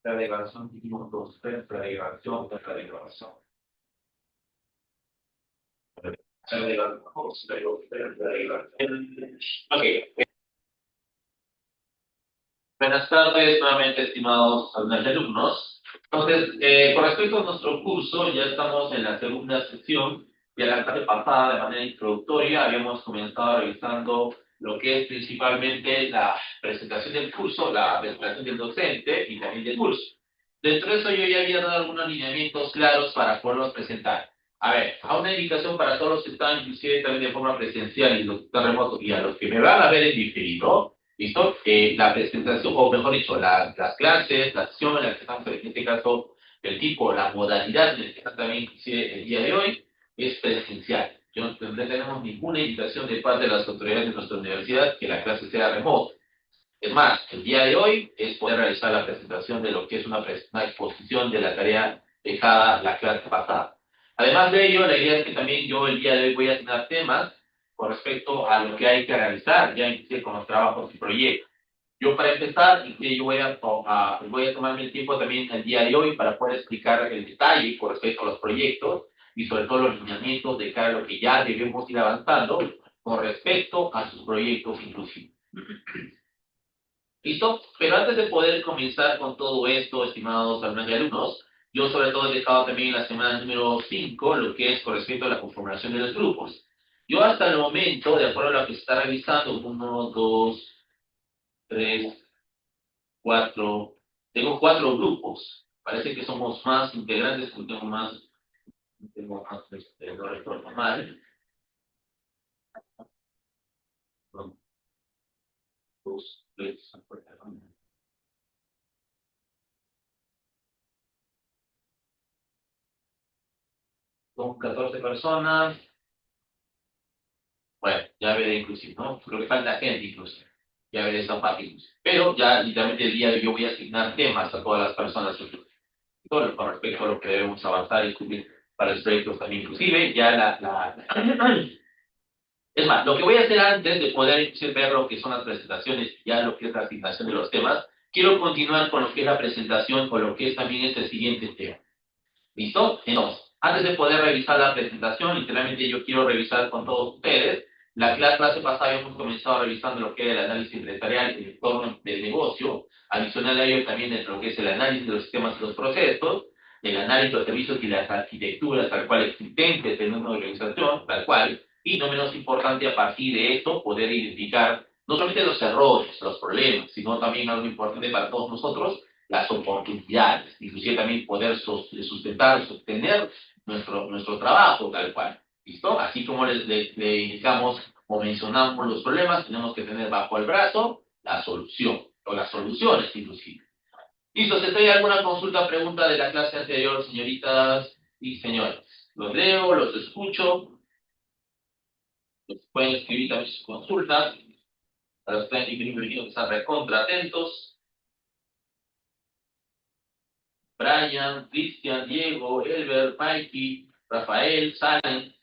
la declaración, dijimos dos, la declaración, la declaración. Ok. Buenas tardes, nuevamente, estimados alumnos. Entonces, con respecto a nuestro curso, ya estamos en la segunda sesión. Ya la clase pasada, de manera introductoria, habíamos comenzado revisando lo que es principalmente la presentación del curso, la presentación del docente y también del curso. Dentro de eso, yo ya había dado algunos lineamientos claros para poderlos presentar. A ver, a una indicación para todos los que están, inclusive también de forma presencial y los que están remotos, y a los que me van a ver en diferido. ¿Listo? La presentación, o mejor dicho, las clases, la sesión en la que estamos, en este caso, el tipo, la modalidad en la que está también el día de hoy, es presencial. No tenemos ninguna indicación de parte de las autoridades de nuestra universidad que la clase sea remota. Es más, el día de hoy es poder realizar la presentación de lo que es una exposición de la tarea dejada la clase pasada. Además de ello, la idea es que también yo el día de hoy voy a asignar temas con respecto a lo que hay que realizar, ya inclusive con los trabajos y proyectos. Yo para empezar, yo voy a tomarme el tiempo también el día de hoy para poder explicar el detalle con respecto a los proyectos y sobre todo los lineamientos de cara a lo que ya debemos ir avanzando con respecto a sus proyectos inclusive. ¿Listo? Pero antes de poder comenzar con todo esto, estimados alumnos, yo sobre todo he dejado también en la semana número 5 lo que es con respecto a la conformación de los grupos. Yo hasta el momento, de acuerdo a lo que se está revisando, 1, 2, 3, 4, tengo 4 grupos. Parece que somos más integrantes, porque tengo más, no recuerdo mal. 1, 2, 3, 4. Son 14 personas. Bueno, ya veré inclusive, ¿no? Creo que falta gente inclusive. Ya veré esa parte inclusive. Pero ya literalmente el día de hoy yo voy a asignar temas a todas las personas todo con respecto a lo que debemos avanzar y cubrir para los proyectos también inclusive. Es más, lo que voy a hacer antes de poder inclusive ver lo que son las presentaciones, ya lo que es la asignación de los temas, quiero continuar con lo que es la presentación, con lo que es también este siguiente tema. ¿Listo? Entonces, antes de poder revisar la presentación, literalmente yo quiero revisar con todos ustedes. La clase pasada habíamos comenzado revisando lo que era el análisis empresarial y el entorno del negocio. Adicional a ello también dentro de lo que es el análisis de los sistemas y los procesos, el análisis de los servicios y las arquitecturas tal cual existentes en una organización, tal cual. Y no menos importante, a partir de esto, poder identificar no solamente los errores, los problemas, sino también algo importante para todos nosotros, las oportunidades, inclusive también poder sustentar, sostener nuestro trabajo tal cual. ¿Listo? Así como le indicamos o mencionamos los problemas, tenemos que tener bajo el brazo la solución, o las soluciones inclusive. ¿Listo? Si hay alguna consulta, pregunta de la clase anterior, señoritas y señores. Los leo, los escucho, los pueden escribir también sus consultas, para los que están bienvenidos a estar recontra atentos. Brian, Cristian, Diego, Elber, Mikey, Rafael, Salen.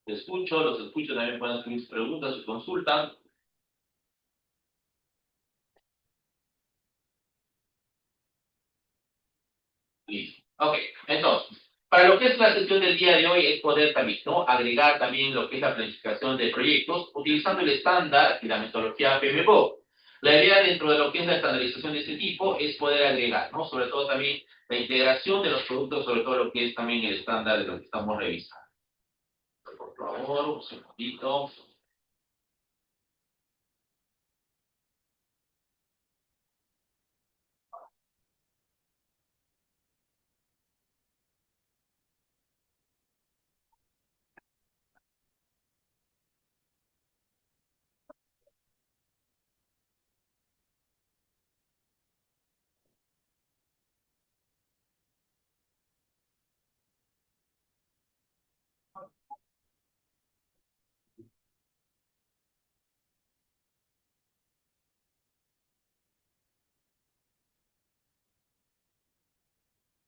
Los escucho, también pueden hacer mis preguntas o consultas. Listo. Ok, entonces, para lo que es la sesión del día de hoy es poder también, ¿no? Agregar también lo que es la planificación de proyectos utilizando el estándar y la metodología PMBOK. La idea dentro de lo que es la estandarización de este tipo es poder agregar, ¿no? Sobre todo también la integración de los productos, sobre todo lo que es también el estándar de lo que estamos revisando. Por favor, un segundito.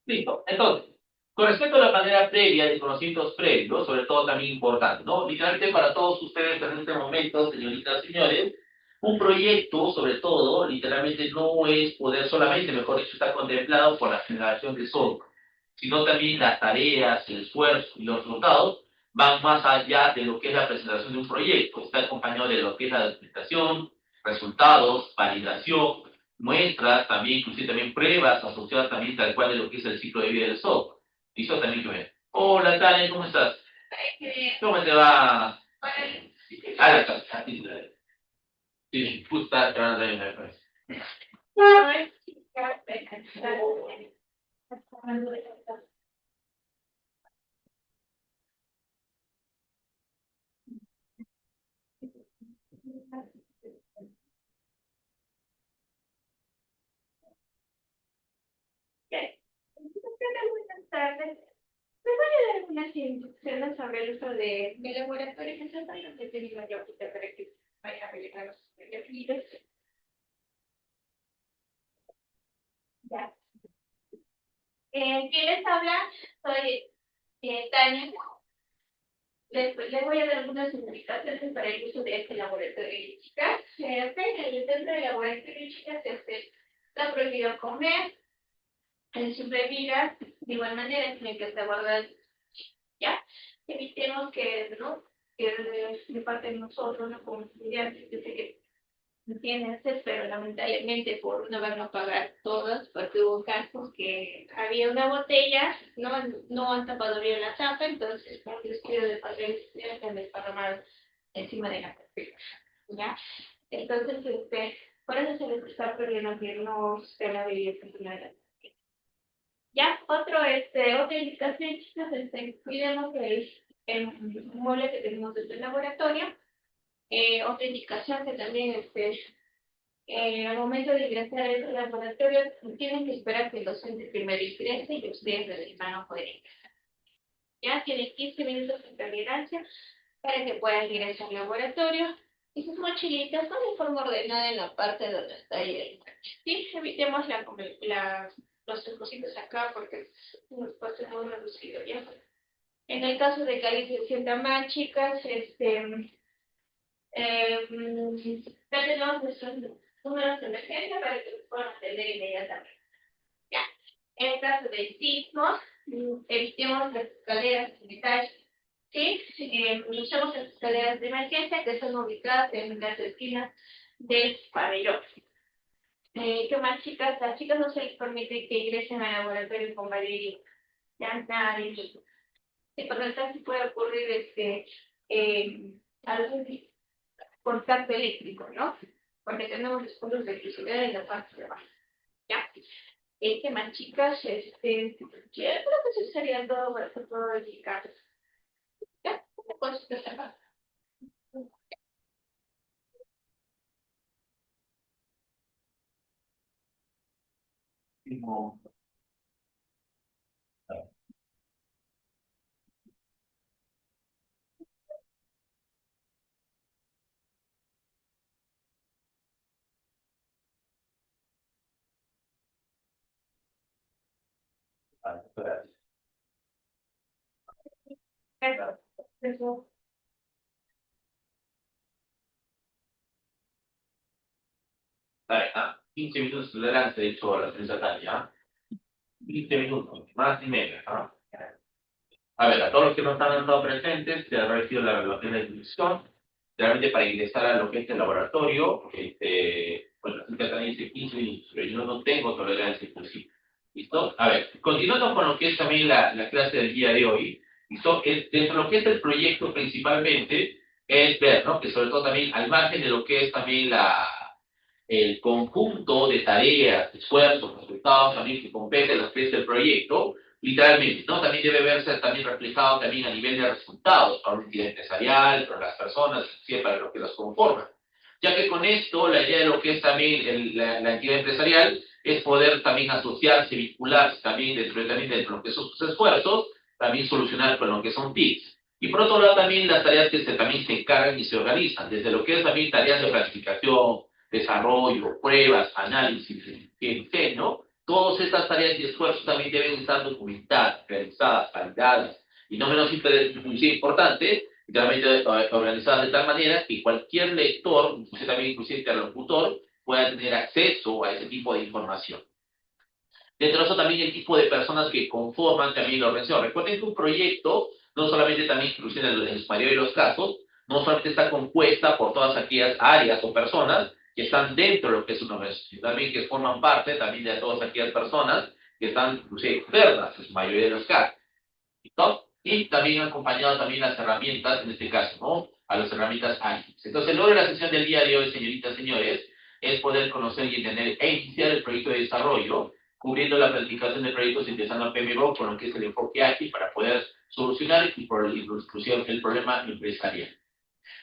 Listo. Entonces, con respecto a la manera previa de conocimientos previos, sobre todo también importante, ¿no? Literalmente para todos ustedes en este momento, señoritas y señores, Un proyecto, sobre todo, literalmente no es poder solamente, mejor dicho, está contemplado por la generación de software, sino también las tareas, el esfuerzo y los resultados van más allá de lo que es la presentación de un proyecto. Está acompañado de lo que es la documentación, resultados, validación, muestras, también, inclusive también pruebas asociadas también tal cual de lo que es el ciclo de vida del software. Y eso también que ver. Hola, Tania, ¿cómo estás? ¿Cómo te va? Ah, la casa. Sí, justo atrás de me parece. Buenas tardes. ¿Me puede dar algunas instrucciones sobre el uso de laboratorios en Santa Cruz de Tenerife para que vaya a realizar los ejercicios? Ya. ¿Quién les habla? Soy Tania. Les voy a dar algunas indicaciones para el uso de este laboratorio de chicas. Dentro del laboratorio de chicas está prohibido comer, sin bebidas, de igual manera tienen que estar guardadas. ¿Ya? Evitemos que, ¿no? Que de parte de nosotros, ¿no? Como estudiantes, yo sé que no tienen sed, pero lamentablemente por no van a pagar todas, porque hubo casos que había una botella, no han tapado bien la tapa, entonces por descuido de parte del estudiante han desparramado encima de la carpeta, ¿ya? Entonces, por eso se les está prohibiendo que no se la bebida personal. Ya, otra indicación, chicos, cuidemos el mueble que tenemos desde el laboratorio. Otra indicación que también, al momento de ingresar al laboratorio, tienen que esperar que el docente primero ingrese y ustedes de van a poder ingresar. Ya tienen 15 minutos de tolerancia para que puedan ingresar al laboratorio. Y sus mochilitas son de forma ordenada en la parte donde está ahí el coche. Sí, evitemos los cositos acá porque es un espacio muy reducido, ¿ya? En el caso de que alguien se sienta mal, chicas, ya tenemos nuestros números de emergencia para que los puedan atender inmediatamente. Ya. En el caso de sismos, evitemos las escaleras sanitarias. ¿Sí? Usamos las escaleras de emergencia que son ubicadas en las esquinas del pabellón. ¿Qué más, chicas? Las chicas no se les permite que ingresen al laboratorio con valeria. Ya nadie. Por lo tanto, puede ocurrir algún contacto eléctrico, ¿no? Porque tenemos los puntos de electricidad en la parte de abajo. ¿Ya? ¿Qué más, chicas? Yo creo que se estaría todo indicado. ¿Ya? Una cosita acá. No. Gracias. Eso. Vale, 15 minutos de tolerancia, de hecho, la prensa Tania. 15 minutos, más y menos. A ver, a todos los que no están estado presentes, se ha recibido la evaluación de inscripción. Realmente para ingresar a lo que es el laboratorio, bueno, la cita también dice 15 minutos, pero yo no tengo tolerancia inclusive. ¿Listo? A ver, continuando con lo que es también la clase del día de hoy, ¿listo? Dentro de lo que es el proyecto principalmente, es ver, ¿no? Que sobre todo también, al margen de lo que es también el conjunto de tareas, esfuerzos, resultados también que compete lo que es el proyecto, literalmente, ¿no? También debe verse también reflejado también a nivel de resultados para una entidad empresarial, para las personas, para lo que las conforman. Ya que con esto, la idea de lo que es también la entidad empresarial es poder también asociarse, vincularse también también dentro de lo que son sus esfuerzos, también solucionar con lo que son TICs. Y por otro lado también las tareas que también se encargan y se organizan, desde lo que es también tareas de planificación, desarrollo, pruebas, análisis, diseño, todas estas tareas y esfuerzos también deben estar documentadas, realizadas, validadas, y no menos importante, literalmente organizadas de tal manera que cualquier lector, inclusive interlocutor, pueda tener acceso a ese tipo de información. Dentro de eso también el tipo de personas que conforman también la organización. Recuerden que un proyecto, no solamente también, inclusive en la mayoría de los casos, no solamente está compuesta por todas aquellas áreas o personas que están dentro de lo que es una organización, sino también que forman parte también de todas aquellas personas que están inclusive externas en su mayoría de los casos. ¿No? Y también acompañado también las herramientas, en este caso, ¿no? A las herramientas ágiles. Entonces, el logro de la sesión del día de hoy, señoritas y señores, es poder conocer y entender e iniciar el proyecto de desarrollo, cubriendo la planificación de proyectos empezando a PMBOK con lo que es el enfoque ágil para poder solucionar y por inclusión el problema empresarial.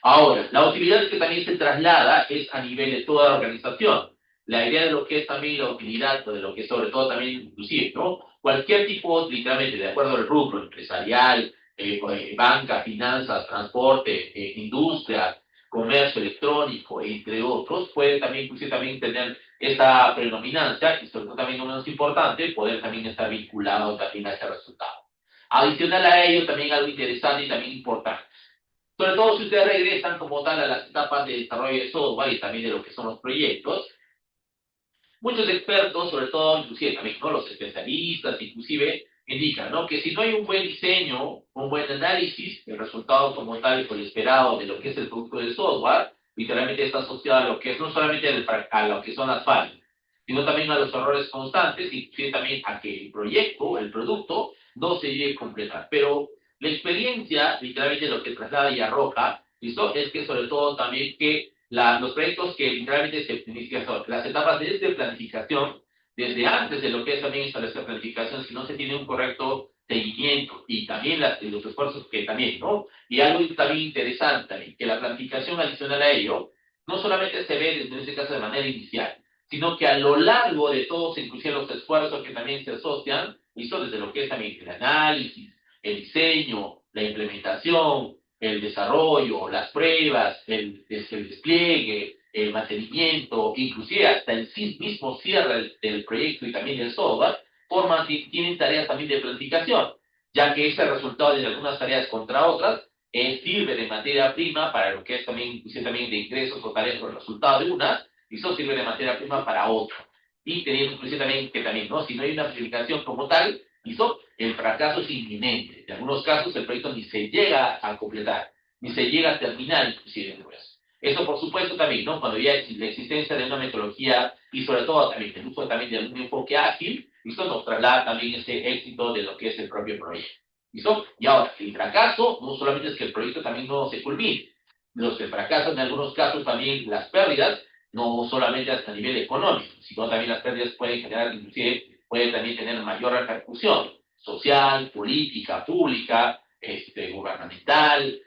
Ahora, la utilidad que también se traslada es a nivel de toda la organización. La idea de lo que es también la utilidad, de lo que es sobre todo también inclusive, ¿no? Cualquier tipo, literalmente, de acuerdo al rubro empresarial, banca, finanzas, transporte, industria, comercio electrónico, entre otros, puede también, inclusive, también tener esta predominancia y sobre todo también, no menos importante, poder también estar vinculado también a ese resultado. Adicional a ello, también algo interesante y también importante. Sobre todo si ustedes regresan como tal a las etapas de desarrollo de software y también de lo que son los proyectos, muchos expertos, sobre todo inclusive también ¿no? Los especialistas, inclusive indican ¿no? Que si no hay un buen diseño, un buen análisis, el resultado como tal y el esperado de lo que es el producto de software, literalmente está asociado a lo que es no solamente a lo que son las fallas, sino también a los errores constantes y inclusive también a que el proyecto, el producto, no se llegue a completar. Pero la experiencia, literalmente lo que traslada y arroja, ¿listo? Es que sobre todo también que los proyectos que literalmente se inician son las etapas de planificación, desde antes de lo que es también establecer planificación, si no se tiene un correcto seguimiento y también los esfuerzos que también, ¿no? Y algo también interesante también, que la planificación adicional a ello, no solamente se ve desde este caso de manera inicial, sino que a lo largo de todos, inclusive los esfuerzos que también se asocian, ¿listo? Desde lo que es también el análisis, el diseño, la implementación, el desarrollo, las pruebas, el despliegue, el mantenimiento, inclusive hasta el mismo cierre del proyecto y también del software, tienen tareas también de planificación, ya que ese resultado de algunas tareas contra otras sirve de materia prima para lo que es también, inclusive también de ingresos o tareas por el resultado de una, y eso sirve de materia prima para otro. Y teniendo inclusive también que también, ¿no? Si no hay una planificación como tal, ¿listo? El fracaso es inminente. En algunos casos el proyecto ni se llega a completar, ni se llega a terminar inclusive después. Eso por supuesto también, ¿no? Cuando ya la existencia de una metodología y sobre todo también el uso también de un enfoque ágil, ¿listo? Nos traslada también ese éxito de lo que es el propio proyecto. ¿Listo? Y ahora, el fracaso no solamente es que el proyecto también no se culmine, los que fracasan en algunos casos también las pérdidas, no solamente hasta a nivel económico, sino también las pérdidas pueden generar, inclusive, pueden también tener mayor repercusión social, política, pública, gubernamental,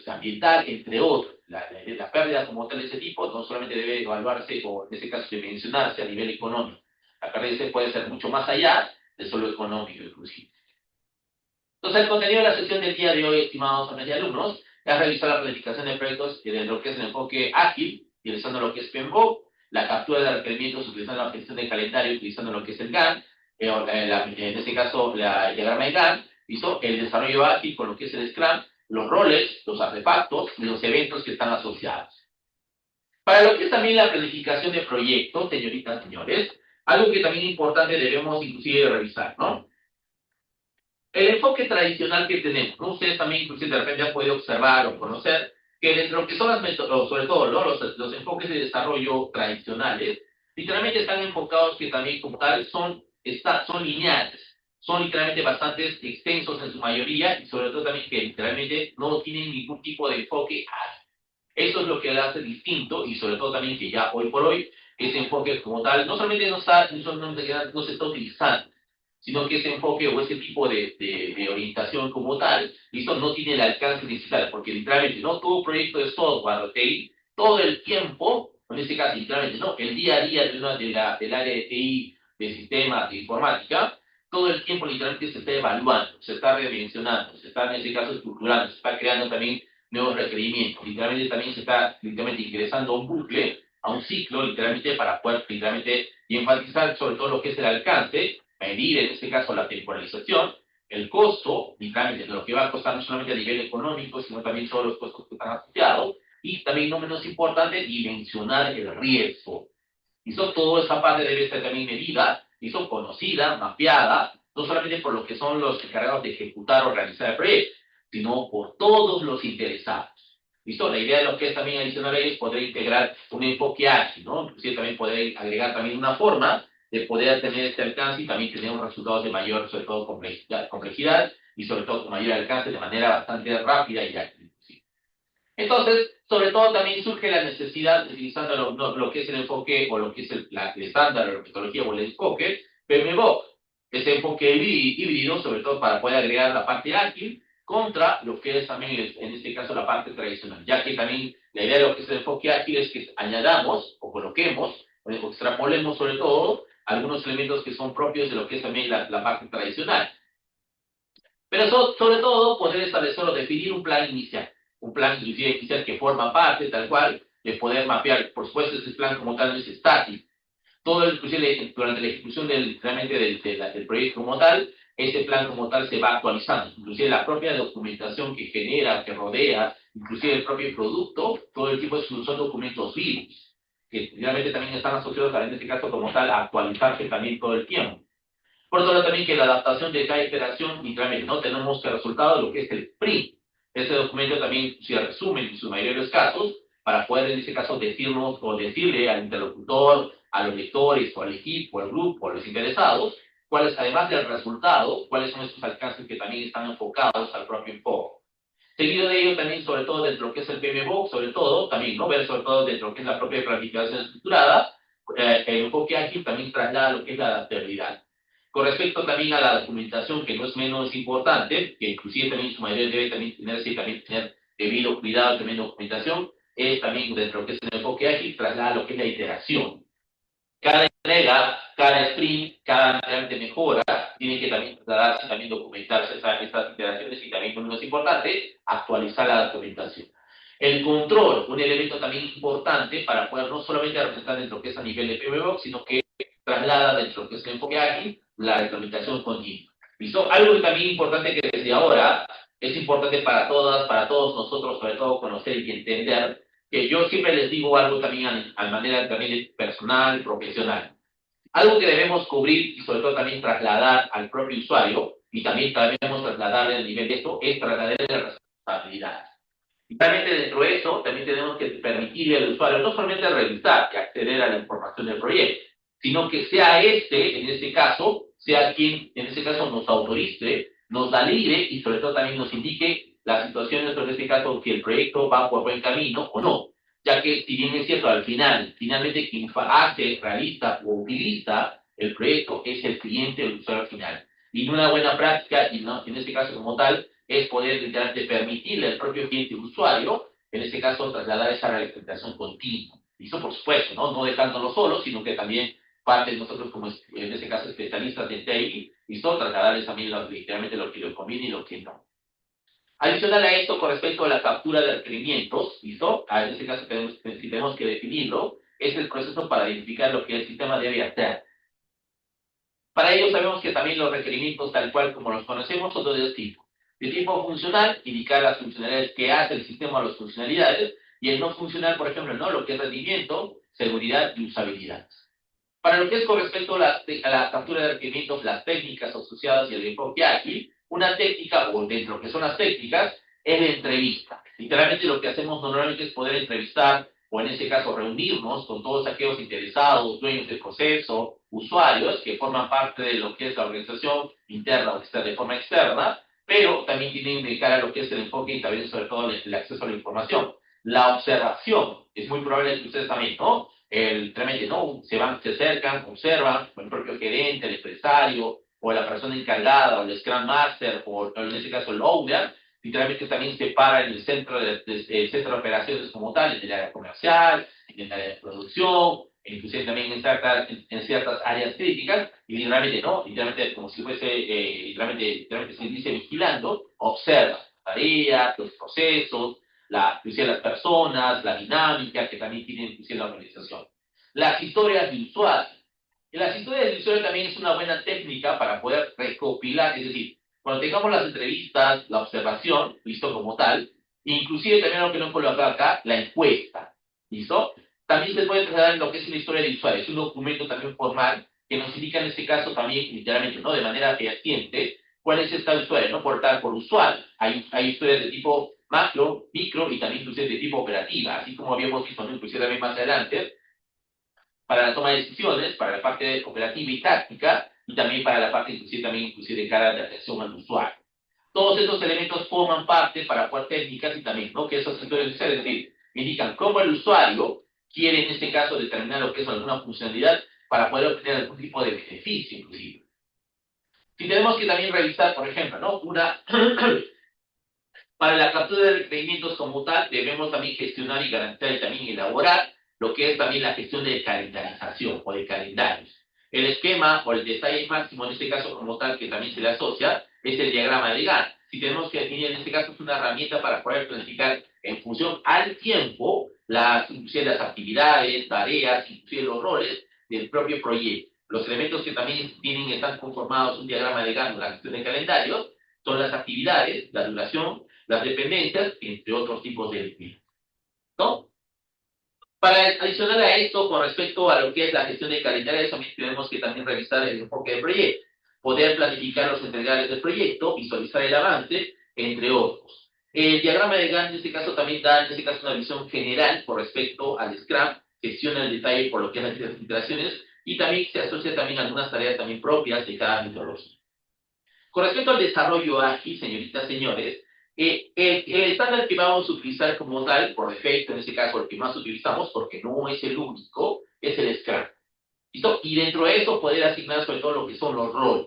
ambiental, entre otros. La pérdida como tal de ese tipo no solamente debe evaluarse o en ese caso de mencionarse a nivel económico. La pérdida puede ser mucho más allá de solo económico inclusive. Entonces, el contenido de la sesión del día de hoy, estimados alumnos, es revisar la planificación de proyectos de lo que es el enfoque ágil, utilizando lo que es PMBOK, la captura de requerimientos utilizando la gestión de calendario, utilizando lo que es el GAN, en este caso el diagrama de GAN, ¿listo? El desarrollo ágil con lo que es el Scrum, los roles, los artefactos y los eventos que están asociados. Para lo que es también la planificación de proyectos, señoritas, señores, algo que también es importante debemos inclusive revisar, ¿no? El enfoque tradicional que tenemos, ¿no? Ustedes también inclusive de repente han podido observar o conocer que dentro de lo que son las metodologías, sobre todo ¿no? los enfoques de desarrollo tradicionales, literalmente están enfocados que también como tal son lineales, son literalmente bastante extensos en su mayoría y sobre todo también que literalmente no tienen ningún tipo de enfoque ágil. Eso es lo que le hace distinto y sobre todo también que ya hoy por hoy ese enfoque como tal no solamente no se está utilizando, sino que ese enfoque o ese tipo de orientación como tal, listo, no tiene el alcance necesario, porque literalmente no todo proyecto de software, TI, todo el tiempo, en este caso literalmente no, el día a día del área de TI, de sistemas, de informática, todo el tiempo literalmente se está evaluando, se está redimensionando, se está en este caso estructurando, se está creando también nuevos requerimientos, literalmente también se está literalmente ingresando a un bucle, a un ciclo, literalmente para poder literalmente y enfatizar sobre todo lo que es el alcance, medir en este caso la temporalización, el costo, y trámite de lo que va a costar no solamente a nivel económico, sino también todos los costos que están asociados, y también no menos importante, dimensionar el riesgo. Y toda esa parte debe ser también medida, y conocida, mapeada, no solamente por los que son los encargados de ejecutar o realizar el proyecto, sino por todos los interesados. ¿Listo? La idea de lo que es también adicional es poder integrar un enfoque ágil, ¿no? Inclusive también poder agregar también una forma de poder tener este alcance y también tener un resultado de mayor, sobre todo, complejidad y sobre todo con mayor alcance de manera bastante rápida y ágil. Entonces, sobre todo también surge la necesidad, utilizando lo que es el enfoque o lo que es el estándar o la metodología o el enfoque, PMBOK, ese enfoque híbrido, sobre todo para poder agregar la parte ágil contra lo que es también, en este caso, la parte tradicional, ya que también la idea de lo que es el enfoque ágil es que añadamos o coloquemos o extrapolemos sobre todo algunos elementos que son propios de lo que es también la parte tradicional. Pero sobre todo, poder establecer o definir un plan inicial. Un plan inicial que forma parte, tal cual, de poder mapear. Por supuesto, ese plan como tal no es estático. Todo, inclusive, durante la ejecución realmente del proyecto como tal, ese plan como tal se va actualizando. Inclusive la propia documentación que genera, que rodea, inclusive el propio producto, todo el tiempo son documentos vivos, que realmente también están asociados, en este caso como tal, a actualizarse también todo el tiempo. Por otro lado, también que la adaptación de cada iteración, y realmente no tenemos el resultado de lo que es el PRI. Este documento también se resume en su mayoría de los casos para poder, en este caso, decirnos o decirle al interlocutor, a los lectores, o al equipo, al grupo, a los interesados, cuáles, además del resultado, cuáles son esos alcances que también están enfocados al propio enfoque. Seguido de ello, también, sobre todo, dentro de lo que es el PMBOK, sobre todo, también, ¿no? Ver sobre todo dentro de lo que es la propia planificación estructurada, el enfoque ágil también traslada lo que es la adaptabilidad. Con respecto también a la documentación, que no es menos importante, que inclusive también en su mayoría debe también tener debido cuidado también documentación, es también dentro de lo que es el enfoque ágil, traslada lo que es la iteración. Cada entrega, cada sprint, cada mejora, tiene que también trasladarse, también documentarse estas iteraciones y también, lo más importante, actualizar la documentación. El control, un elemento también importante para poder no solamente representar dentro de lo que es a nivel de PMBOK, sino que traslada dentro de lo que es el enfoque ágil, la implementación continua. ¿Listo? Algo también importante que desde ahora es importante para todas, para todos nosotros, sobre todo conocer y entender, que yo siempre les digo algo también a manera también personal, profesional. Algo que debemos cubrir y sobre todo también trasladar al propio usuario y también debemos trasladarle al nivel de esto, es trasladarle la responsabilidad. Y también dentro de eso, también tenemos que permitirle al usuario no solamente revisar y acceder a la información del proyecto, sino que sea en este caso, sea quien en este caso nos autorice, nos valide y sobre todo también nos indique las situaciones, en este caso, si el proyecto va por buen camino o no. Ya que, si bien es cierto, finalmente quien hace, realiza o utiliza el proyecto es el cliente, el usuario final. Y una buena práctica, y no, en este caso como tal, es poder literalmente permitirle al propio cliente usuario, en este caso, trasladar esa realización continua. Y eso, por supuesto, no dejándolo solo, sino que también parte de nosotros como, en este caso, especialistas en TI, y trasladarles también literalmente lo que les conviene y lo que no. Adicional a esto, con respecto a la captura de requerimientos, ¿listo? En este caso, si tenemos que definirlo, es el proceso para identificar lo que el sistema debe hacer. Para ello sabemos que también los requerimientos, tal cual como los conocemos, son de dos tipos. De tipo funcional, indicar las funcionalidades que hace el sistema a las funcionalidades, y el no funcional, por ejemplo, ¿no? Lo que es rendimiento, seguridad y usabilidad. Para lo que es con respecto a la captura de requerimientos, las técnicas asociadas y el enfoque ágil, una técnica, o dentro de lo que son las técnicas, es la entrevista. Literalmente lo que hacemos normalmente es poder entrevistar, o en este caso reunirnos con todos aquellos interesados, dueños del proceso, usuarios, que forman parte de lo que es la organización interna o externa, de forma externa, pero también tienen de cara a lo que es el enfoque y también sobre todo el acceso a la información. La observación, es muy probable que ustedes también, ¿no? Realmente no, se acercan, observan, o el propio gerente, el empresario, o la persona encargada, o el Scrum Master, o en este caso el owner, literalmente también se para en el centro el centro de operaciones como tal, en el área comercial, en el área de producción, inclusive también en ciertas áreas críticas, y literalmente como si fuese, literalmente se dice vigilando, observa tareas, los procesos, inclusive las personas, la dinámica que también tiene inclusive la organización. Las historias de usuario. Las historias de usuario también es una buena técnica para poder recopilar, es decir, Cuando tengamos las entrevistas, la observación, listo como tal, inclusive también lo que no he colocado acá, la encuesta, ¿listo? También se puede trasladar en lo que es una historia de usuario, es un documento también formal que nos indica en este caso también, literalmente, ¿no? De manera fehaciente, cuál es esta usuario, ¿no? Por usuario. Hay historias de tipo macro, micro y también inclusive de tipo operativa, así como habíamos visto, ¿no? Inclusive también más adelante, para la toma de decisiones, para la parte operativa y táctica, y también para la parte inclusive de cara de atención al usuario. Todos estos elementos forman parte para poder técnicas y también, ¿no? Que esos sectores, es decir, indican cómo el usuario quiere en este caso determinar lo que es alguna funcionalidad para poder obtener algún tipo de beneficio inclusive. Si tenemos que también revisar, por ejemplo, ¿no? Para la captura de requerimientos como tal, debemos también gestionar y garantizar y también elaborar lo que es también la gestión de calendarización o de calendarios. El esquema o el detalle máximo, en este caso como tal, que también se le asocia, es el diagrama de Gantt. Si tenemos que definir, en este caso, es una herramienta para poder planificar en función al tiempo inclusive las actividades, tareas, inclusive los roles del propio proyecto. Los elementos que también están conformados un diagrama de Gantt, la gestión de calendarios, son las actividades, la duración, las dependencias, entre otros tipos de elementos, ¿no? Para adicionar a esto, con respecto a lo que es la gestión de calendario, también tenemos que también revisar el enfoque del proyecto, poder planificar los entregables del proyecto, visualizar el avance, entre otros. El diagrama de Gantt en este caso también da, en este caso, una visión general con respecto al Scrum, gestiona el detalle por lo que es las iteraciones y también se asocia también a algunas tareas también propias de cada metodología. Con respecto al desarrollo ágil, señoritas, señores, el estándar que vamos a utilizar como tal, por defecto, en este caso el que más utilizamos, porque no es el único, es el Scrum. ¿Listo? Y dentro de eso poder asignar sobre todo lo que son los roles.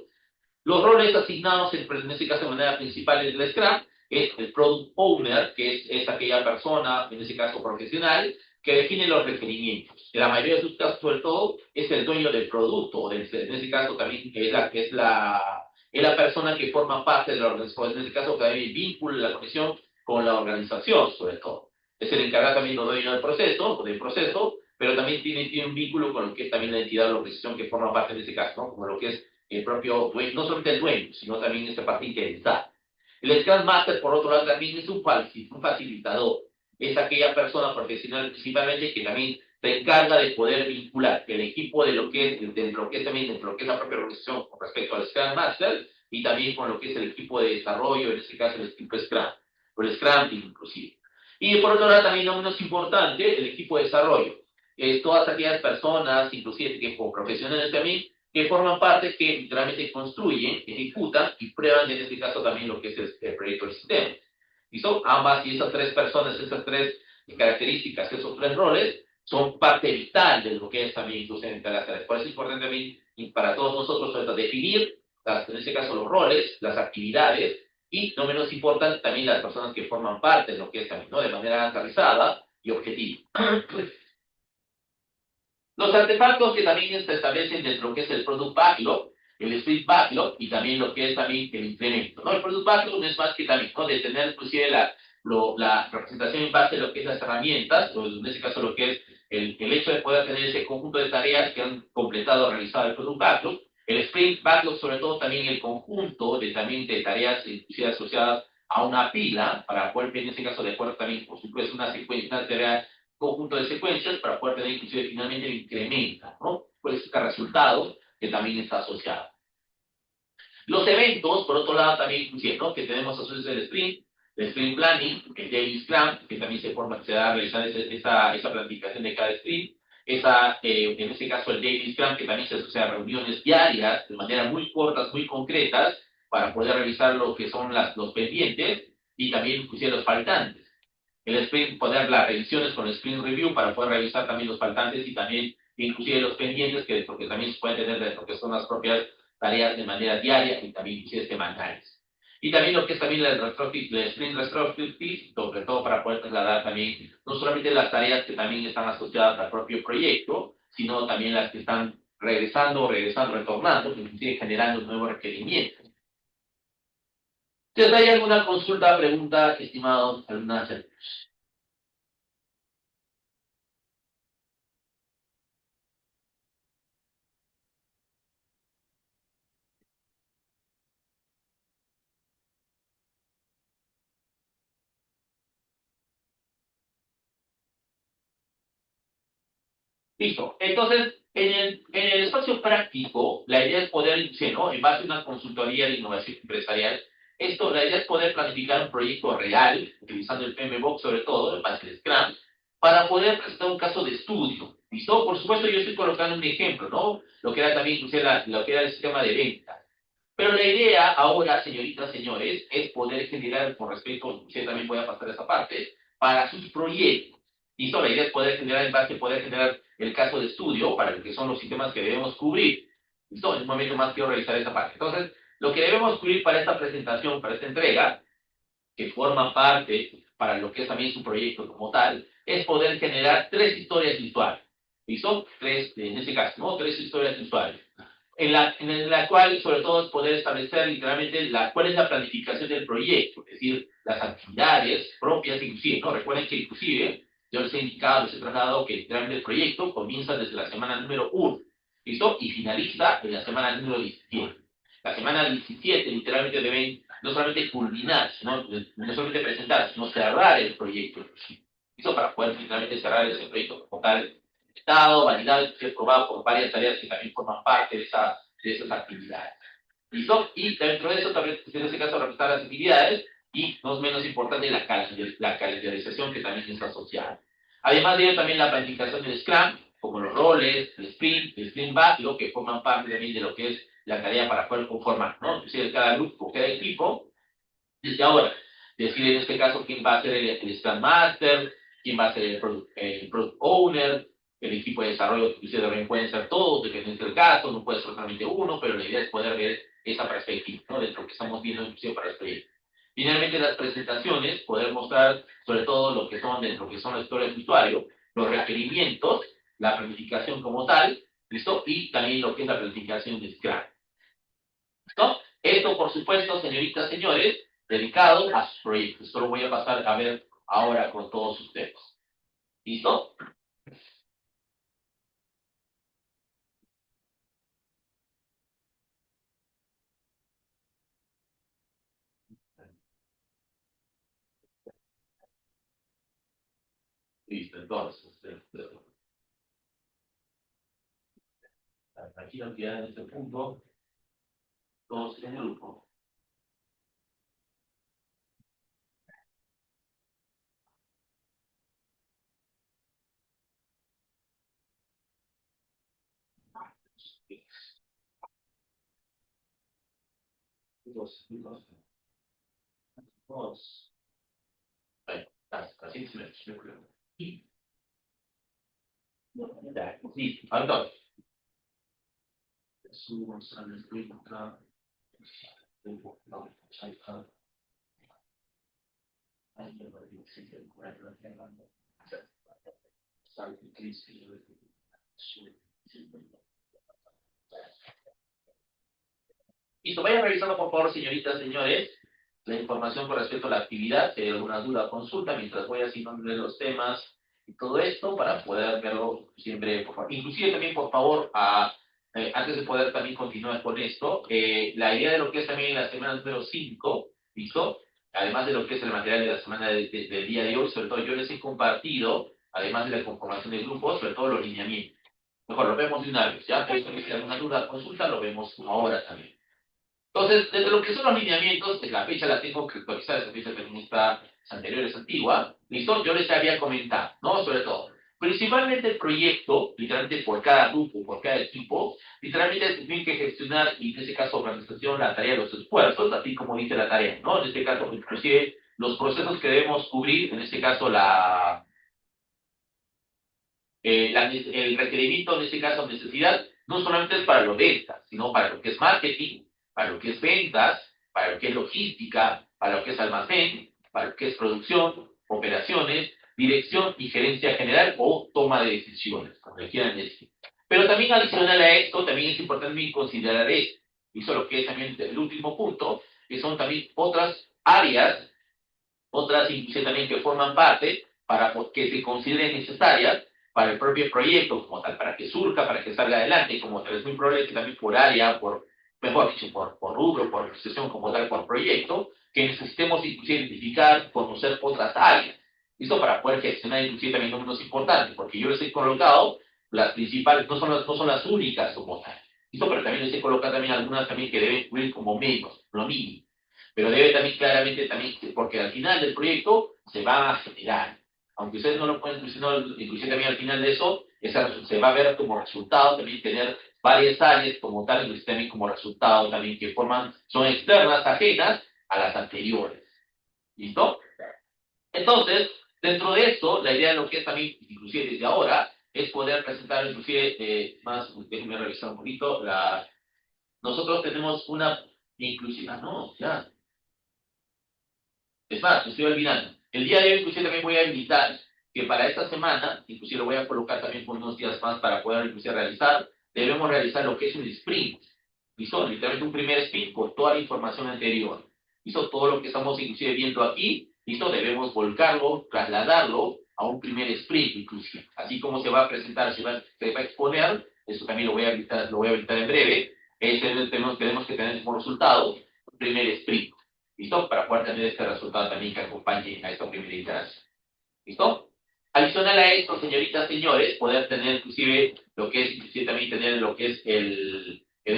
Los roles asignados, en este caso de manera principal en el Scrum, es el Product Owner, que es aquella persona, en este caso profesional, que define los requerimientos. En la mayoría de sus casos, sobre todo, es el dueño del producto, en este caso también es la persona que forma parte de la organización, en este caso también el vínculo, la conexión con la organización, sobre todo. Es el encargado también del dueño del proceso, pero también tiene un vínculo con lo que es también la entidad o la organización que forma parte de este caso, ¿no? Como lo que es el propio dueño, no solamente el dueño, sino también esta parte interesada. El Scrum Master, por otro lado, también es un facilitador. Es aquella persona profesional principalmente que también se encarga de poder vincular el equipo de lo que es, de lo que es también, de lo que es la propia organización con respecto al Scrum Master y también con lo que es el equipo de desarrollo, en este caso el equipo Scrum, o el Scrum Team inclusive. Y por otro lado, también no menos importante, el equipo de desarrollo. Todas aquellas personas, inclusive que como profesionales también, que forman parte, que literalmente construyen, ejecutan y prueban en este caso también lo que es el proyecto del sistema. Y son ambas y esas tres personas, esas tres características, esos tres roles, son parte vital de lo que es también inclusive en las áreas. Por eso es importante también para todos nosotros definir, en este caso, los roles, las actividades y, no menos importante, también las personas que forman parte de lo que es también, ¿no? De manera aterrizada y objetiva. Los artefactos que también se establecen dentro de lo que es el Product Backlog, el Sprint Backlog y también lo que es también el incremento, ¿no? El Product Backlog no es más que también, ¿no? De tener inclusive la representación en base a lo que es las herramientas, o en este caso lo que es el hecho de poder tener ese conjunto de tareas que han completado o realizado el Product Backlog. El Sprint Backlog, sobre todo también el conjunto también de tareas inclusive asociadas a una pila, para poder, en este caso, de acuerdo también, por supuesto, una secuencia, una tarea conjunto de secuencias para poder tener inclusive finalmente el incrementa, ¿no? Pues este resultado que también está asociado. Los eventos, por otro lado, también inclusive, ¿no? Que tenemos asociados el sprint planning, el daily scrum, que también se da a realizar esa planificación de cada sprint, en este caso el daily scrum, que también se asocia a reuniones diarias, de manera muy cortas, muy concretas, para poder revisar lo que son los pendientes y también inclusive los faltantes. El sprint, poner las revisiones con el sprint review para poder revisar también los faltantes y también inclusive los pendientes, porque también se pueden tener dentro que son las propias tareas de manera diaria y también inclusive semanales. Y también lo que es también el sprint retrospective, sobre todo para poder trasladar también no solamente las tareas que también están asociadas al propio proyecto, sino también las que están retornando, inclusive generando nuevos requerimientos. Entonces, ¿hay alguna consulta, pregunta, estimados alumnas? Listo. Entonces, en el espacio práctico, la idea es poder, sí, ¿no? En base a una consultoría de innovación empresarial, la idea es poder planificar un proyecto real, utilizando el PMBOK sobre todo, en base al Scrum, para poder presentar un caso de estudio. ¿Listo? Por supuesto, yo estoy colocando un ejemplo, ¿no? Lo que era también, inclusive, lo que era el sistema de venta. Pero la idea ahora, señoritas, señores, es poder generar, por respeto, usted también voy a pasar esa parte, para sus proyectos. Y la idea es poder generar en base, poder generar el caso de estudio para lo que son los sistemas que debemos cubrir. ¿Listo? En un momento más quiero realizar esa parte. Entonces, lo que debemos cubrir para esta presentación, para esta entrega, que forma parte para lo que es también su proyecto como tal, es poder generar 3 historias visuales. ¿Listo? En este caso, ¿no? 3 historias visuales en la cual sobre todo es poder establecer literalmente cuál es la planificación del proyecto, es decir, las actividades propias inclusive, ¿no? Recuerden que inclusive yo les he indicado, les he trasladado que literalmente el proyecto comienza desde la semana número 1, ¿listo? Y finaliza en la semana número 17. La semana 17 literalmente deben no solamente culminar, no solamente presentar, sino cerrar el proyecto, ¿listo? Para poder literalmente cerrar ese proyecto como tal estado, validado y aprobado por varias tareas que también forman parte de esas actividades. ¿Listo? Y dentro de eso también, en este caso, representar las actividades y, no es menos importante, la calendarización que también está asociada. Además de ello, también la planificación del Scrum, como los roles, el sprint básico, que forman parte también de lo que es la tarea para poder conformar, ¿no? Es decir, cada grupo, cada equipo, desde ahora, decir en este caso quién va a ser el Scrum Master, quién va a ser el product Owner, el equipo de desarrollo que ustedes también pueden ser todos, dependiendo del caso, no puede ser solamente uno, pero la idea es poder ver esa perspectiva, ¿no? De lo que estamos viendo inclusive para el proyecto. Finalmente, las presentaciones, poder mostrar sobre todo lo que son, de lo que son las historias de usuario, los requerimientos, la planificación como tal, ¿listo? Y también lo que es la planificación de Scrum. ¿No? Esto, por supuesto, señoritas, señores, dedicado a sus proyectos. Esto lo voy a pasar a ver ahora con todos ustedes. ¿Listo? Listo, entonces, aquí nos queda en este punto todos en el grupo. Dos. Bueno, así se me ocurre. Ya, listo. Entonces, subimos al screen acá. Listo, vayan revisando por favor, señoritas, señores, la información con respecto a la actividad. Si hay alguna duda, consulta mientras voy haciendo los temas y todo esto para poder verlo siempre, por favor. Inclusive también, por favor, antes de poder también continuar con esto, la idea de lo que es también la semana número 5, ¿listo? Además de lo que es el material de la semana del día de hoy, sobre todo yo les he compartido, además de la conformación del grupo, sobre todo los lineamientos. Mejor, lo vemos de una vez, ¿ya? Pero si hay alguna duda, consulta, lo vemos ahora también. Entonces, desde lo que son los lineamientos, la fecha la tengo que actualizar, esa fecha también está anterior, es antigua, ¿listo? Yo les había comentado, ¿no? Sobre todo, principalmente el proyecto, literalmente por cada grupo, por cada equipo, literalmente tienen que gestionar, y en este caso organización, la tarea de los esfuerzos, así como dice la tarea, ¿no? En este caso, inclusive, los procesos que debemos cubrir, en este caso, el requerimiento, en este caso necesidad, no solamente es para lo ventas, sino para lo que es marketing, para lo que es ventas, para lo que es logística, para lo que es almacén, para lo que es producción, operaciones, dirección y gerencia general o toma de decisiones, como le quieran decir. Pero también adicional a esto, también es importante considerar esto, y eso lo que es también el último punto, que son también otras áreas, otras inclusive también que forman parte para que se consideren necesarias para el propio proyecto como tal, para que surja, para que salga adelante, como tal. Es muy probable que también por área, mejor dicho, por rubro, por organización como tal, por proyecto, que necesitemos inclusive identificar, conocer otras áreas. Esto para poder gestionar inclusive también números importantes, porque yo les he colocado las principales, no son las únicas como tal. ¿Listo? Pero también les he colocado también algunas también que deben cubrir como menos, lo mínimo. Pero debe también claramente también, porque al final del proyecto se va a generar. Aunque ustedes no lo pueden, inclusive también al final de eso, se va a ver como resultado también tener varias áreas como tal, inclusive también como resultado también que son externas, ajenas a las anteriores. ¿Listo? Entonces, dentro de esto, la idea de lo que es también, inclusive desde ahora, es poder presentar inclusive déjenme revisar un poquito, nosotros tenemos una inclusiva, no, ya, es más, me estoy olvidando. El día de hoy, inclusive, también voy a invitar que para esta semana, inclusive lo voy a colocar también por unos días más para poder inclusive debemos realizar lo que es un sprint. ¿Listo? Literalmente un primer sprint con toda la información anterior. ¿Listo? Todo lo que estamos inclusive viendo aquí, ¿listo? Debemos volcarlo, trasladarlo a un primer sprint inclusive. Así como se va a presentar, se va a exponer, eso también lo voy a habilitar en breve, tenemos que tener como resultado un primer sprint. ¿Listo? Para poder tener este resultado también que acompañe a esta primera iteración. ¿Listo? Adicional a esto, señoritas, señores, poder tener inclusive lo que es, inclusive también tener lo que es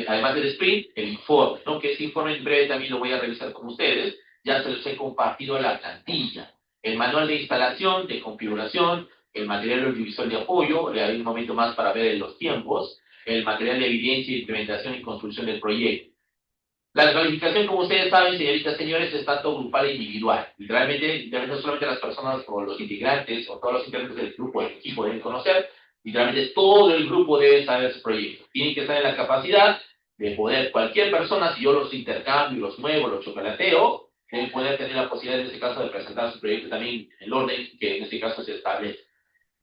además del sprint, el informe, ¿no? Que ese informe en breve también lo voy a revisar con ustedes. Ya se los he compartido a la plantilla. El manual de instalación, de configuración, el material audiovisual de apoyo, le daré un momento más para ver los tiempos, el material de evidencia, implementación y construcción del proyecto. La calificación, como ustedes saben, señoritas, señores, es tanto grupal e individual. Literalmente, no solamente las personas o los integrantes o todos los integrantes del grupo, del equipo deben conocer, literalmente todo el grupo debe saber su proyecto. Tienen que estar en la capacidad de poder, cualquier persona, si yo los intercambio, los muevo, los chocolateo, deben poder tener la posibilidad, en este caso, de presentar su proyecto también en el orden que en este caso se establece.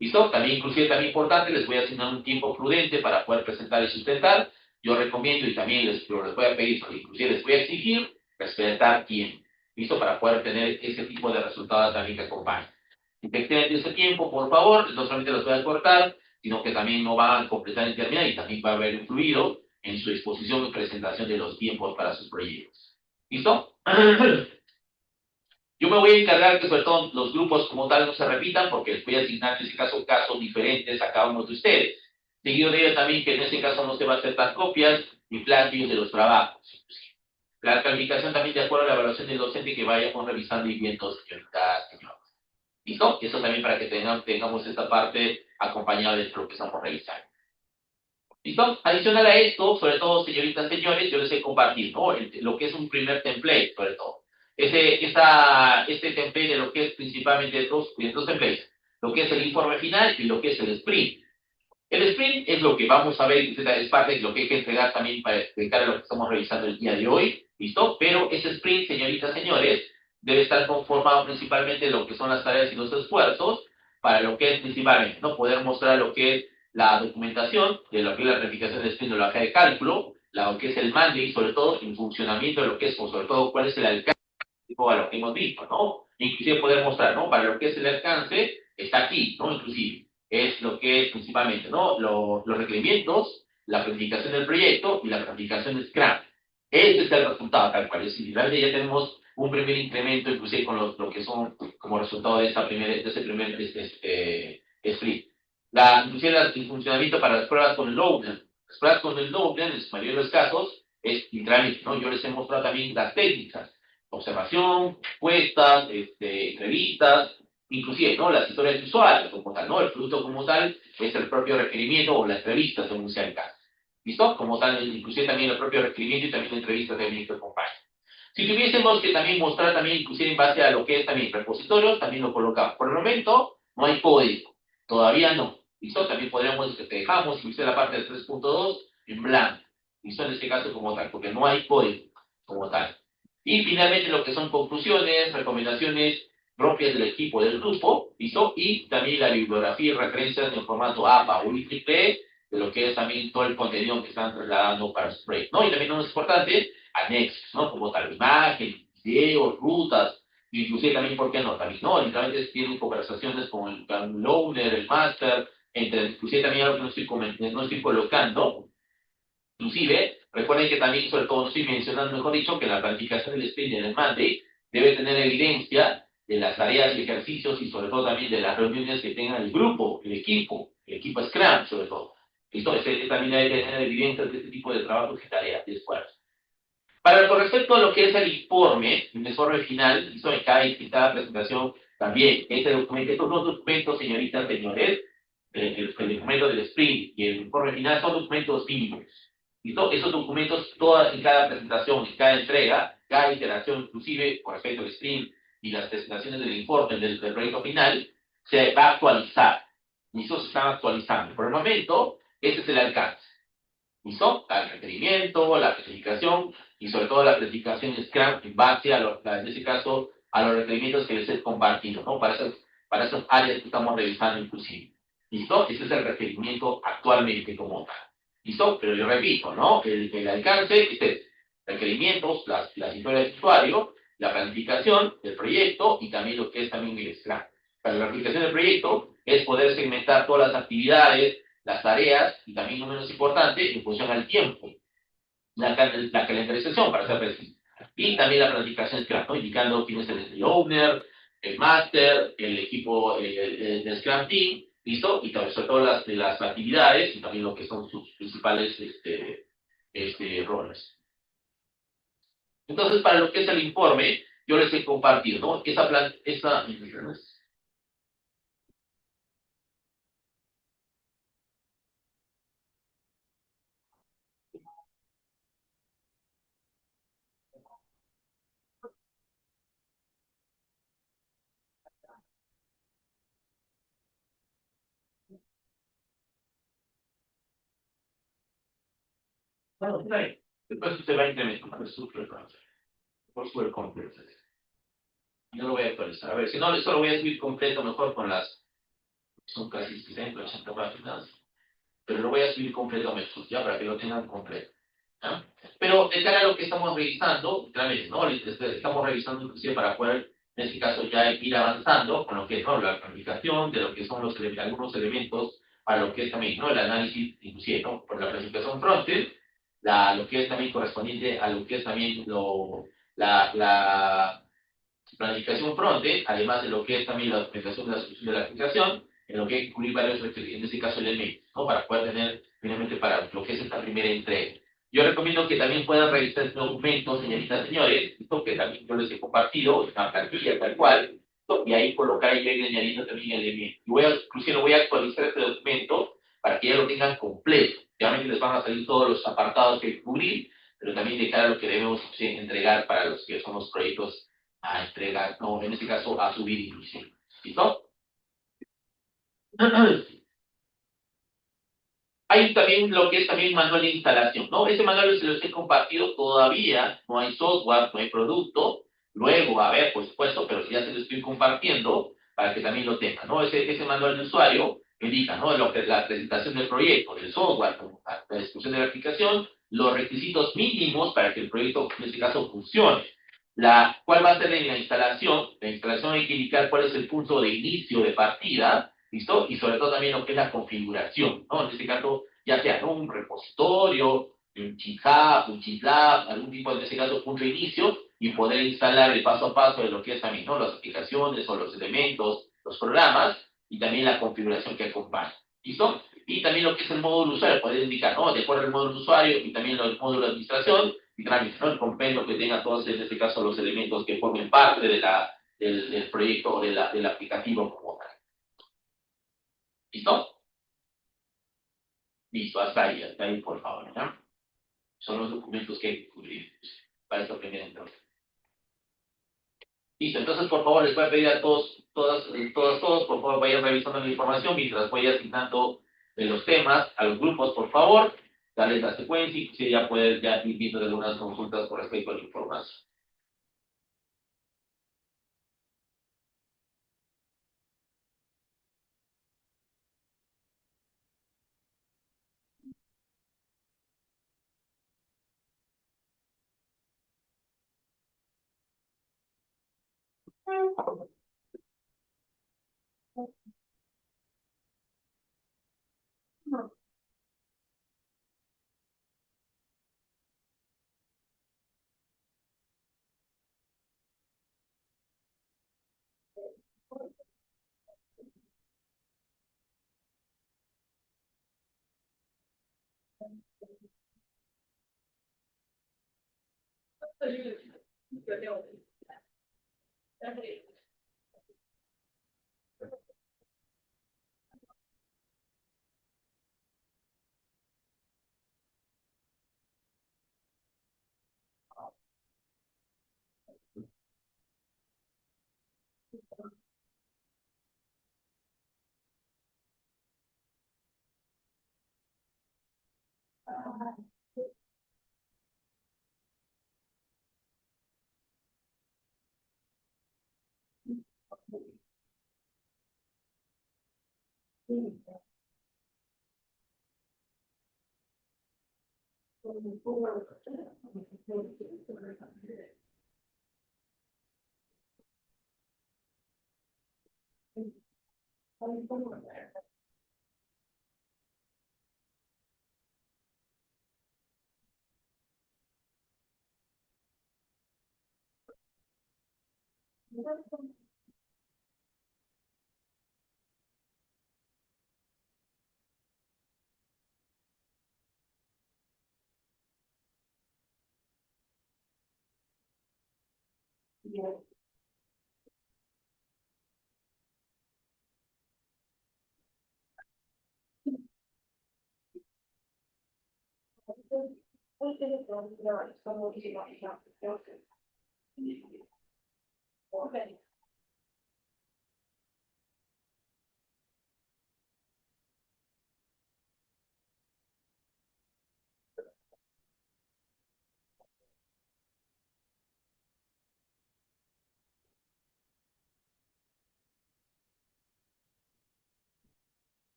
¿Listo? También, inclusive, también importante, les voy a asignar un tiempo prudente para poder presentar y sustentar. Yo recomiendo y también les voy a pedir, inclusive les voy a exigir, respetar tiempo. ¿Listo? Para poder tener ese tipo de resultados también que acompañen. Si te exceden ese tiempo, por favor, no solamente los voy a cortar, sino que también no van a completar en terminar y también va a haber influido en su exposición y presentación de los tiempos para sus proyectos. ¿Listo? Yo me voy a encargar que sobre todo los grupos como tal no se repitan porque les voy a asignar en ese caso casos diferentes a cada uno de ustedes. Seguido de ello también que en ese caso no se va a aceptar copias ni plagios de los trabajos. La calificación también de acuerdo a la evaluación del docente que vayamos revisando y viendo, señoritas, señores. ¿Listo? Eso también para que tengamos esta parte acompañada de lo que estamos revisando. ¿Listo? Adicional a esto, sobre todo, señoritas, señores, yo les he compartido, ¿no? Lo que es un primer template, sobre todo. Este template de lo que es principalmente dos templates, lo que es el informe final y lo que es el sprint. El sprint es lo que vamos a ver, es parte de lo que hay que entregar también para explicar lo que estamos revisando el día de hoy, ¿listo? Pero ese sprint, señoritas, señores, debe estar conformado principalmente de lo que son las tareas y los esfuerzos para lo que es principalmente, ¿no? Poder mostrar lo que es la documentación de lo que es la planificación de sprint de la hoja de cálculo, lo que es el manding, sobre todo en funcionamiento de lo que es, sobre todo, cuál es el alcance a lo que hemos visto, ¿no? Inclusive poder mostrar, ¿no? Para lo que es el alcance, está aquí, ¿no? Inclusive, es lo que es principalmente, ¿no? Los requerimientos, la planificación del proyecto y la planificación de Scrum. Este es el resultado, tal cual. Es decir, realmente ya tenemos un primer incremento, inclusive con lo que son como resultado de ese primer sprint. Inclusive el funcionamiento para las pruebas con el Loadner. Las pruebas con el Loadner, en la mayoría de los casos, es literalmente, ¿no? Yo les he mostrado también las técnicas observación, encuestas, entrevistas, inclusive, ¿no? Las historias de usuarios como tal, ¿no? El producto como tal es el propio requerimiento o la entrevista, según sea el caso. ¿Listo? Como tal, inclusive también el propio requerimiento y también la entrevista también que acompaña. Si tuviésemos que también mostrar también, inclusive en base a lo que es también repositorios, también lo colocamos. Por el momento, no hay código. Todavía no. ¿Listo? También podríamos, te dejamos, inclusive la parte de 3.2 en blanco. ¿Listo? En este caso como tal, porque no hay código como tal. Y finalmente lo que son conclusiones, recomendaciones propias del equipo del grupo, ¿listo? Y también la bibliografía y referencias en formato APA o IEEE de lo que es también todo el contenido que están trasladando para su proyecto, ¿no? Y también no es importante, anexos, ¿no? Como tal, imagen, videos, rutas, inclusive también, ¿por qué no? También, ¿no? Literalmente tienen conversaciones con el loaner, el master, inclusive también algo que no estoy colocando, inclusive, recuerden que también, sobre todo, no estoy mencionando, mejor dicho, que la planificación del sprint en el Monday debe tener evidencia de las tareas y ejercicios y sobre todo también de las reuniones que tenga el grupo, el equipo Scrum sobre todo. ¿Listo? También hay que tener evidencias de este tipo de trabajos y tareas de esfuerzo. Con respecto a lo que es el informe final, ¿listo? En cada presentación también, estos dos documentos, señoritas, señores, el documento del sprint y el informe final son documentos mínimos. ¿Listo? Esos documentos, todas en cada presentación, en cada entrega, cada iteración, inclusive con respecto al sprint y las presentaciones del informe del proyecto final, se va a actualizar. ¿Listo? Se están actualizando. Por el momento, ese es el alcance. ¿Listo? El requerimiento, la especificación y sobre todo la especificación Scrum en base en este caso, a los requerimientos que les he compartido, ¿no? Para esas áreas que estamos revisando inclusive. ¿Listo? Ese es el requerimiento actualmente como tal. ¿Listo? Pero yo repito, ¿no? El alcance es requerimientos, las historias de usuario, la planificación del proyecto y también lo que es también el Scrum. Para la planificación del proyecto es poder segmentar todas las actividades, las tareas y también, no menos importante, en función al tiempo, la calendarización, para ser preciso. Y también la planificación Scrum, ¿no? Indicando quién es el owner, el master, el equipo del Scrum Team, ¿listo? Y también sobre todo las actividades y también lo que son sus principales roles. Entonces, para lo que es el informe, yo les he compartido, ¿no? Esa bueno, después usted va a incrementar su frecuencia por su completo. Yo lo voy a actualizar. A ver, si no, eso lo voy a subir completo mejor son casi 60, 80 páginas, pero lo voy a subir completo mejor, ya, para que lo tengan completo. ¿Ya? Pero de cara a lo que estamos revisando, realmente, ¿no? Estamos revisando inclusive para poder, en este caso, ya ir avanzando con lo que es, ¿no? La planificación de lo que son algunos elementos para lo que es también, ¿no? El análisis, inclusive, ¿no? Por la planificación frontend, lo que es también correspondiente a lo que es también la planificación frontend, además de lo que es también la documentación de la solución de la aplicación, en lo que hay que cubrir varios, en este caso, elementos, ¿no? Para poder tener, finalmente, para lo que es esta primera entrega. Yo recomiendo que también puedan revisar este documento, señoritas y señores, esto que también yo les he compartido, una plantilla tal cual, y ahí colocar y ir añadiendo también elementos. Inclusive voy a actualizar este documento para que ya lo tengan completo. Realmente les van a salir todos los apartados que hay que cubrir, pero también de cara a lo que debemos entregar para los que son los proyectos a entregar, no, en este caso a subir inclusive. ¿Listo? Hay también lo que es también manual de instalación, ¿no? Ese manual se los he compartido todavía, no hay software, no hay producto, luego va a haber, por supuesto, pero ya se lo estoy compartiendo para que también lo tengan, ¿no? Ese manual de usuario indica, ¿no? Lo que es la presentación del proyecto, del software, la discusión de la aplicación, los requisitos mínimos para que el proyecto, en este caso, funcione. ¿Cuál va a ser la instalación? La instalación hay que indicar cuál es el punto de inicio de partida, ¿listo? Y sobre todo también lo que es la configuración, ¿no? En este caso, ya sea, ¿no? Un repositorio, un GitHub, un GitLab, algún tipo de, en este caso, punto de inicio, y poder instalar el paso a paso de lo que es también, ¿no? Las aplicaciones o los elementos, los programas, y también la configuración que acompaña, ¿listo? Y también lo que es el módulo usuario, poder indicar, ¿no? De acuerdo al módulo usuario y también el módulo de administración, y trámite, ¿no? El compendio que tenga todos, en este caso, los elementos que formen parte del proyecto o del aplicativo como tal. ¿Listo? Listo, hasta ahí, por favor, ¿no? Son los documentos que hay que cubrir para esta primera entrada. Listo, entonces, por favor, les voy a pedir a todos, por favor, vayan revisando la información mientras voy asignando los temas a los grupos, por favor, darles la secuencia y si ya pueden ya ir viendo algunas consultas con respecto a la información.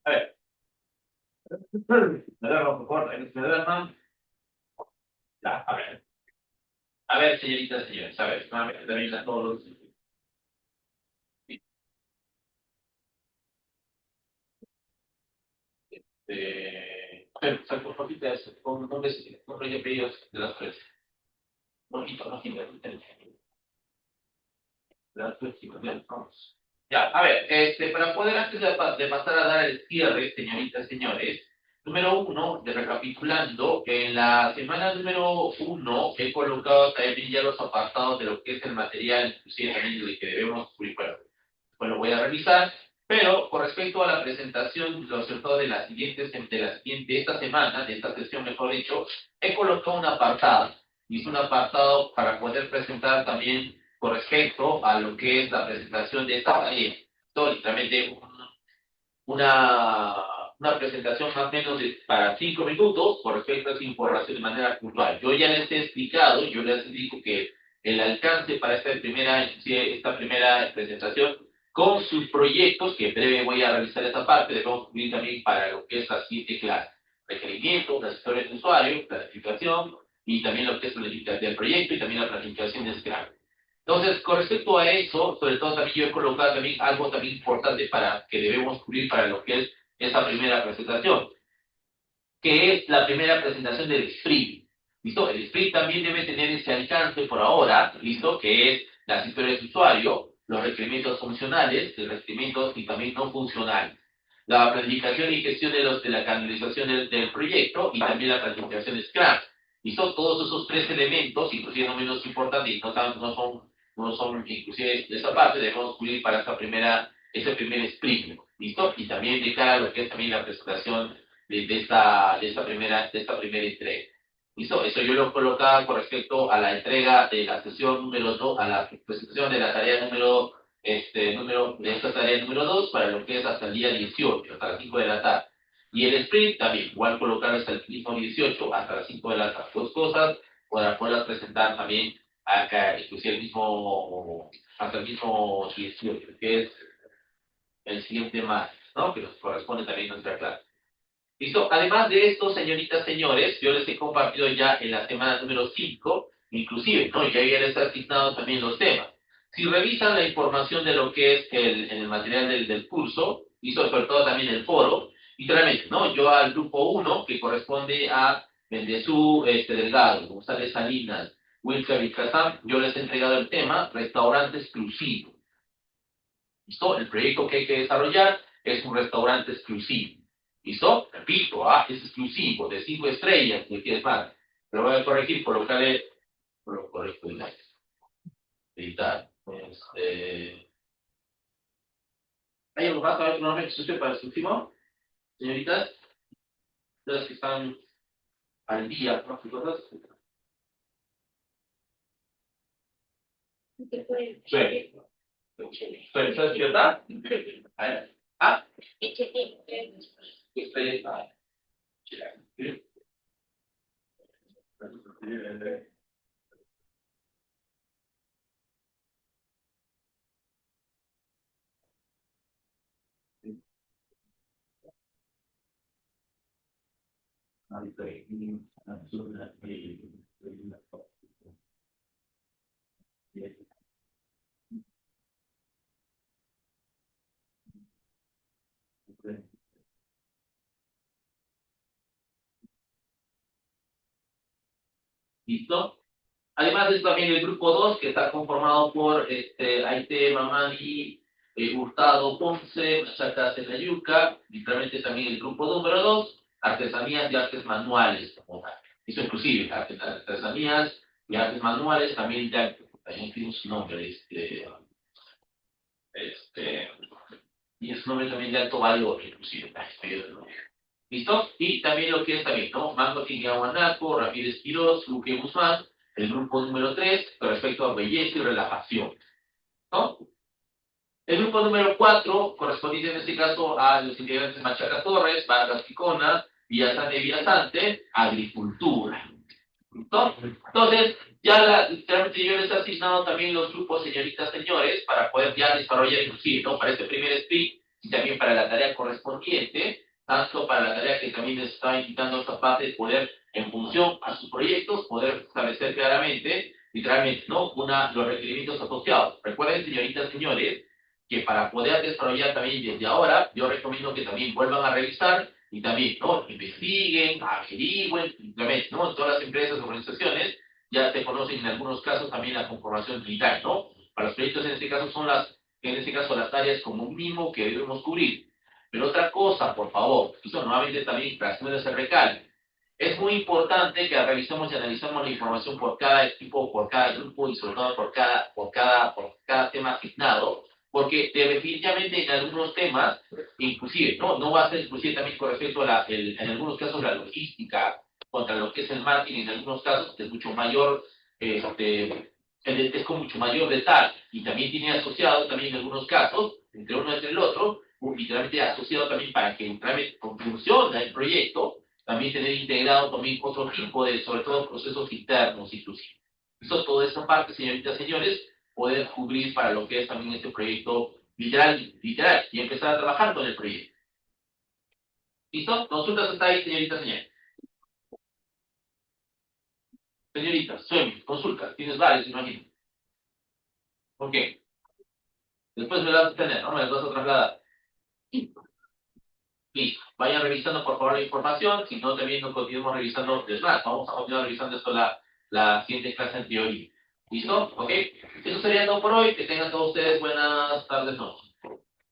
A ver, me duermo, por favor, me duerman. Ya, a ver, señoritas, señores, a ver, nuevamente, también a todos los... A ver, saco papitas con nombres, nombres y apellidos de las tres. Bonito, no, las tres chicas, bien, vamos. Ya, a ver, para poder antes de pasar a dar el cierre, señoritas, señores, número uno, de recapitulando, en la semana número uno he colocado también ya los apartados de lo que es el material, inclusive también de que debemos publicar. Bueno, voy a revisar, pero con respecto a la presentación, lo cierto esta semana, de esta sesión, mejor dicho, he colocado un apartado. Hice un apartado para poder presentar también con respecto a lo que es la presentación de esta tarea. Históricamente, una, una presentación más o menos para 5 minutos con respecto a esa información de manera puntual. Yo ya les he explicado, yo les digo que el alcance para esta primera presentación con sus proyectos, que en breve voy a revisar esta parte, debemos cubrir también para lo que es la siguiente clase. Requerimientos, las historias de usuario, planificación y también lo que es la planificación del proyecto y también la planificación de Scrum. Entonces, con respecto a eso, sobre todo también yo he colocado también algo también importante para que debemos cubrir para lo que es esta primera presentación, que es la primera presentación del sprint. ¿Listo? El sprint también debe tener ese alcance por ahora, ¿listo? Que es las historias de usuario, los requerimientos funcionales, los requerimientos y también no funcionales. La planificación y gestión de la canalización del proyecto y también la planificación de Scrum. ¿Listo? Todos esos tres elementos, inclusive no menos importantes, y no son inclusive de esa parte, debemos cubrir para ese primer sprint. ¿Listo? Y también de cara a lo que es también la presentación de esta primera entrega. ¿Listo? Eso yo lo colocaba con respecto a la entrega de la sesión número 2, a la presentación de la tarea de esta tarea número 2 para lo que es hasta el día 18, hasta las 5 de la tarde. Y el sprint también, igual colocar hasta el mismo 18, hasta las 5 de la tarde. Dos cosas para poderlas presentar también acá, inclusive hasta el mismo 18, que es el siguiente martes, ¿no? Que nos corresponde también nuestra clase. ¿Listo? Además de esto, señoritas, señores, yo les he compartido ya en la semana número 5, inclusive, ¿no? Ya les he asignado también los temas. Si revisan la información de lo que es en el material del curso, y sobre todo también el foro, y realmente, ¿no? Yo al grupo 1, que corresponde a Mendezú, Delgado, González Salinas, Wilker y Kazam, yo les he entregado el tema restaurante exclusivo. ¿Listo? El proyecto que hay que desarrollar es un restaurante exclusivo. ¿Listo? Repito, es exclusivo, de 5 estrellas, si quieres más. Pero voy a corregir, colocarle, lo correcto, editar. ¿Hay algo más? ¿Hay una sucio para el último? Señoritas, las que están al día, ¿no? ¿Qué cosas? Sí. ¿Estás despierta? A ver. Ah, estoy... ¿Listo? Además es también el grupo 2 que está conformado por Aite, Mamani, Hurtado, Ponce, Machaca, Tenayuca, y realmente también el grupo número 2, artesanías y artes manuales, como tal. Eso inclusive, artesanías y artes manuales también ya, también tiene su nombre, y es un nombre también de alto valor, inclusive. ¿Listo? Y también lo que es también, ¿no? Mango Guanaco, Ramírez Quirós, Luque Guzmán, el grupo número 3, con respecto a belleza y relajación, ¿no? El grupo número 4, correspondiente en este caso a los integrantes Machaca Torres, Vargas Picona, Villasante Villasante, agricultura. ¿No? Entonces, literalmente yo les he asignado también los grupos, señoritas, señores, para poder ya desarrollar inclusive, ¿no? Para este primer sprint, y también para la tarea correspondiente, tanto para la tarea que también les estaba indicando esta parte de poder, en función a sus proyectos, poder establecer claramente, literalmente, ¿no? Los requerimientos asociados. Recuerden, señoritas, señores, que para poder desarrollar también desde ahora, yo recomiendo que también vuelvan a revisar y también, ¿no? Investiguen, averigüen, simplemente, ¿no? En todas las empresas, organizaciones, ya se conocen en algunos casos también la conformación militar, ¿no? Para los proyectos en este caso son en este caso las áreas como mínimo que debemos cubrir. Pero otra cosa, por favor, eso nuevamente también para hacer ese recalque. Es muy importante que revisemos y analicemos la información por cada equipo, por cada grupo y sobre todo por cada tema asignado, porque definitivamente en algunos temas, inclusive, no va a ser inclusive también con respecto a en algunos casos la logística, contra lo que es el marketing, en algunos casos es mucho mayor, es con mucho mayor detalle, y también tiene asociado también en algunos casos, entre uno y entre el otro, literalmente asociado también para que realmente funcione el proyecto, también tener integrado también otro tipo de, sobre todo, procesos internos inclusive. Eso, toda esa parte, señoritas y señores, poder cubrir para lo que es también este proyecto literal, y empezar a trabajar con el proyecto. ¿Listo? Consultas hasta ahí, señoritas y señores. Señoritas, Suemi, consulta. Tienes varios, imagino. ¿Por qué? Después me las vas a tener, ¿no? Me las vas a trasladar. Listo. Vayan revisando, por favor, la información. Si no, también nos continuamos revisando. Es más, vamos a continuar revisando esto la siguiente clase en teoría. ¿Listo? ¿Ok? Eso sería todo por hoy. Que tengan todos ustedes buenas tardes, noches.